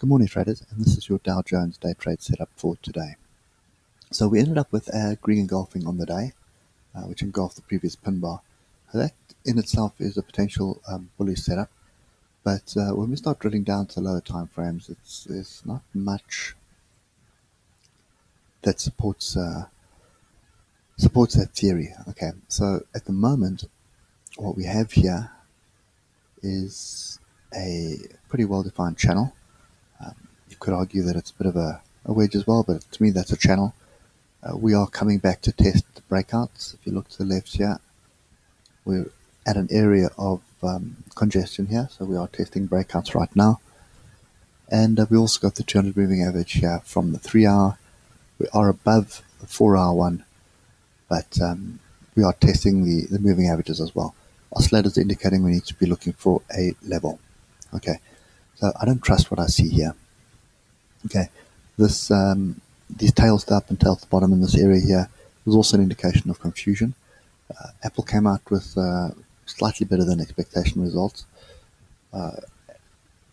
Good morning, traders, and this is your Dow Jones day trade setup for today. So we ended up with a green engulfing on the day, which engulfed the previous pin bar. That in itself is a potential bullish setup, but when we start drilling down to lower time frames, there's not much that supports that theory. Okay, so at the moment, what we have here is a pretty well-defined channel. You could argue that it's a bit of a wedge as well, but to me that's a channel. We are coming back to test the breakouts. If you look to the left here, we're at an area of congestion here, so we are testing breakouts right now. And we also got the 200 moving average here from the 3 hour. We are above the 4 hour one, but we are testing the moving averages as well. Oscillators indicating we need to be looking for a level. Okay, so I don't trust what I see here. Okay, this these tails up and tails to the bottom in this area here was also an indication of confusion. Apple came out with slightly better than expectation results,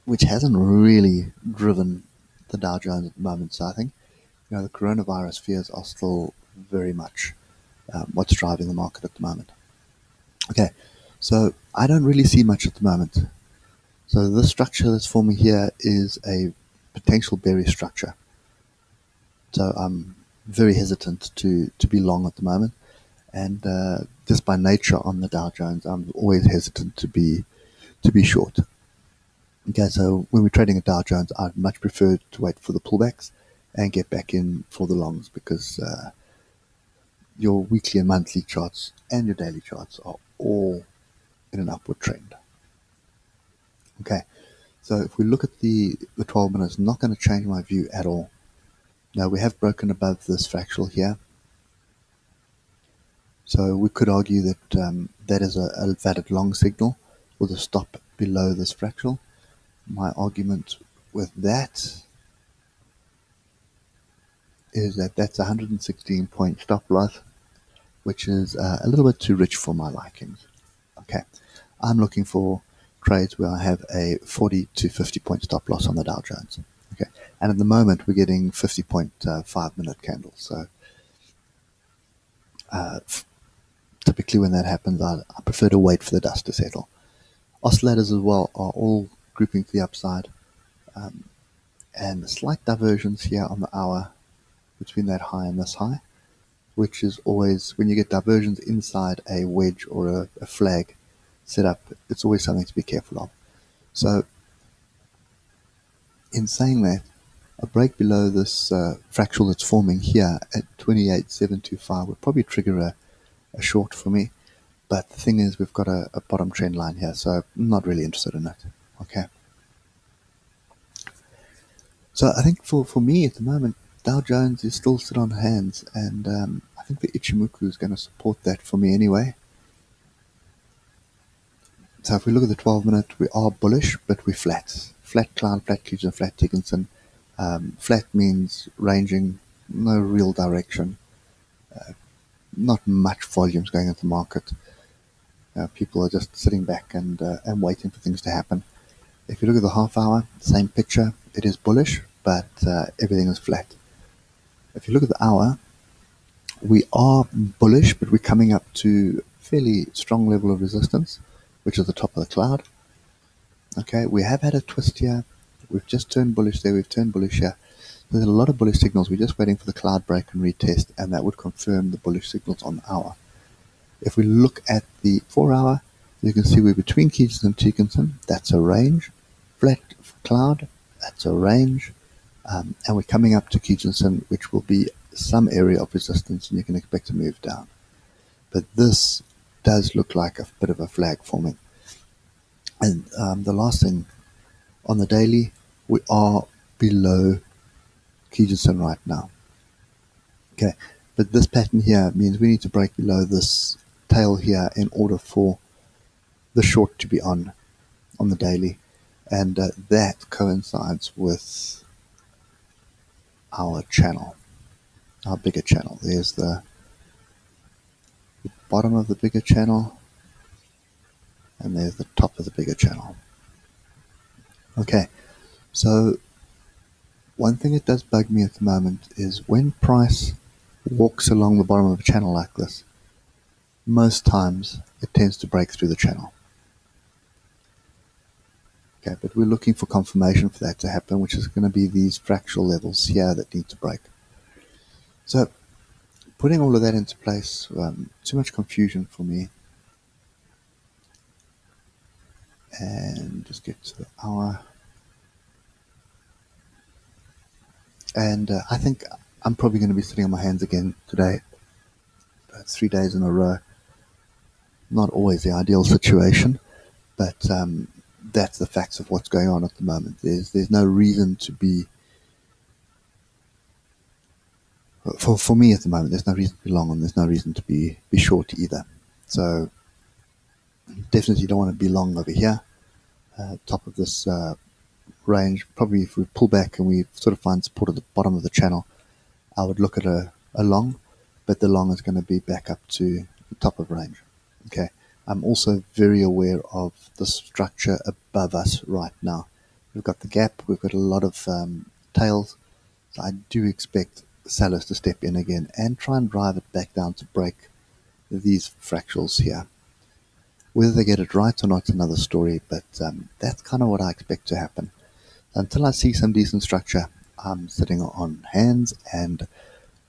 which hasn't really driven the Dow Jones at the moment. So I think the coronavirus fears are still very much what's driving the market at the moment. Okay, so I don't really see much at the moment. So this structure that's forming here is a potential bearish structure. So I'm very hesitant to be long at the moment, and just by nature on the Dow Jones, I'm always hesitant to be short. Okay, so when we're trading at Dow Jones, I'd much prefer to wait for the pullbacks and get back in for the longs, because your weekly and monthly charts and your daily charts are all in an upward trend. Okay, so if we look at the 12 minutes, not going to change my view at all. Now we have broken above this fractal here, so we could argue that that is a valid long signal with a stop below this fractal. My argument with that is that that's a 116 point stop loss, which is a little bit too rich for my likings. Okay, I'm looking for trades where I have a 40 to 50 point stop loss on the Dow Jones. Okay, and at the moment we're getting 50.5 minute candles. So typically when that happens, I prefer to wait for the dust to settle. Oscillators as well are all grouping to the upside, and slight diversions here on the hour between that high and this high, which is always, when you get diversions inside a wedge or a flag setup, it's always something to be careful of. So in saying that, a break below this fractal that's forming here at 28.725 would probably trigger a short for me. But the thing is, we've got a bottom trend line here, so I'm not really interested in it. Okay. So I think for me at the moment, Dow Jones is still sit on hands, and I think the Ichimoku is going to support that for me anyway. So if we look at the 12 minute, we are bullish, but we're flat. Flat Cloud, flat Cleveland, flat Dickinson. Flat means ranging, no real direction. Not much volumes going into the market. People are just sitting back and waiting for things to happen. If you look at the half hour, same picture. It is bullish, but everything is flat. If you look at the hour, we are bullish, but we're coming up to a fairly strong level of resistance, which is the top of the cloud. Okay, we have had a twist here. We've just turned bullish there. We've turned bullish here. There's a lot of bullish signals. We're just waiting for the cloud break and retest, and that would confirm the bullish signals on the hour. If we look at the 4 hour, you can see we're between Keegan and Dickinson. That's a range. Flat cloud, that's a range. And we're coming up to Keegan, which will be some area of resistance, and you can expect to move down. But this does look like a bit of a flag forming. And the last thing, on the daily, we are below Keegan right now. Okay, but this pattern here means we need to break below this tail here in order for the short to be on the daily, and that coincides with our channel, our bigger channel. There's the bottom of the bigger channel, and there's the top of the bigger channel. Okay, so One thing that does bug me at the moment is when price walks along the bottom of a channel like this, most times it tends to break through the channel. Okay, but we're looking for confirmation for that to happen, which is going to be these fractal levels here that need to break. So putting all of that into place, too much confusion for me. And just get to the hour. And I think I'm probably going to be sitting on my hands again today. 3 days in a row. Not always the ideal situation, but that's the facts of what's going on at the moment. There's no reason to be, for me at the moment, there's no reason to be long and there's no reason to be short either. So definitely don't want to be long over here. Top of this range, probably if we pull back and we sort of find support at the bottom of the channel, I would look at a long, but the long is going to be back up to the top of range. Okay. I'm also very aware of the structure above us right now. We've got the gap, we've got a lot of tails, so I do expect sellers to step in again and try and drive it back down to break these fractals here. Whether they get it right or not is another story, but that's kind of what I expect to happen. Until I see some decent structure, I'm sitting on hands, and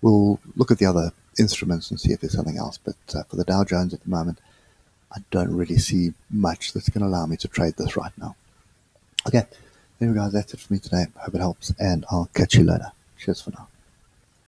we'll look at the other instruments and see if there's something else. But for the Dow Jones at the moment, I don't really see much that's going to allow me to trade this right now. Okay, there we go. That's it for me today. Hope it helps, and I'll catch you later. Cheers for now.